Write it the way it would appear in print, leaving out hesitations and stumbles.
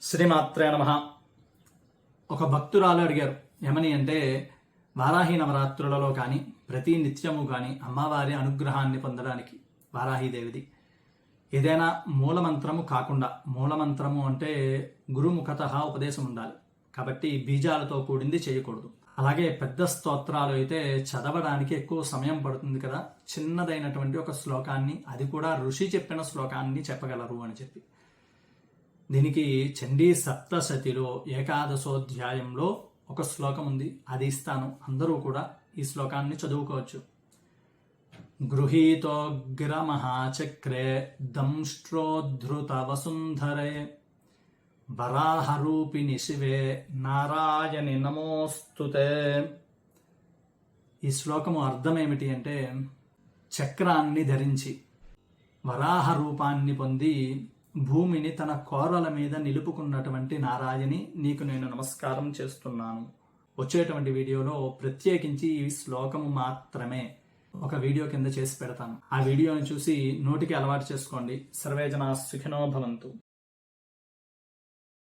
శ్రీమాత్రే నమః. ఒక భక్తురాలు అడిగారు ఏమని అంటే, వారాహి నవరాత్రులలో కానీ ప్రతి నిత్యము కానీ అమ్మవారి అనుగ్రహాన్ని పొందడానికి వారాహిదేవిది ఏదైనా మూలమంత్రము కాకుండా, మూలమంత్రము అంటే గురుముఖత ఉపదేశం ఉండాలి కాబట్టి బీజాలతో కూడింది చేయకూడదు. అలాగే పెద్ద స్తోత్రాలు అయితే చదవడానికి ఎక్కువ సమయం పడుతుంది కదా, చిన్నదైనటువంటి ఒక శ్లోకాన్ని, అది కూడా ఋషి చెప్పిన శ్లోకాన్ని చెప్పగలరు అని చెప్పి. దీనికి చండీ సప్తశతిలో ఏకాదశోధ్యాయంలో ఒక శ్లోకం ఉంది, అది ఇస్తాను. అందరూ కూడా ఈ శ్లోకాన్ని చదువుకోవచ్చు. గృహీతోగ్ర మహాచక్రే దంష్ట్రోద్ధృత వసుంధరే వరాహరూపిణి శివే నారాయణి నమోస్తుతే. ఈ శ్లోకము అర్థం ఏమిటి అంటే, చక్రాన్ని ధరించి వరాహ రూపాన్ని పొంది భూమిని తన కోరల మీద నిలుపుకున్నటువంటి నారాయణి, నీకు నేను నమస్కారం చేస్తున్నాను. వచ్చేటువంటి వీడియోలో ప్రత్యేకించి ఈ శ్లోకము మాత్రమే ఒక వీడియో కింద చేసి పెడతాను. ఆ వీడియోని చూసి నోటికి అలవాటు చేసుకోండి. సర్వే జనా సుఖినో భవంతు.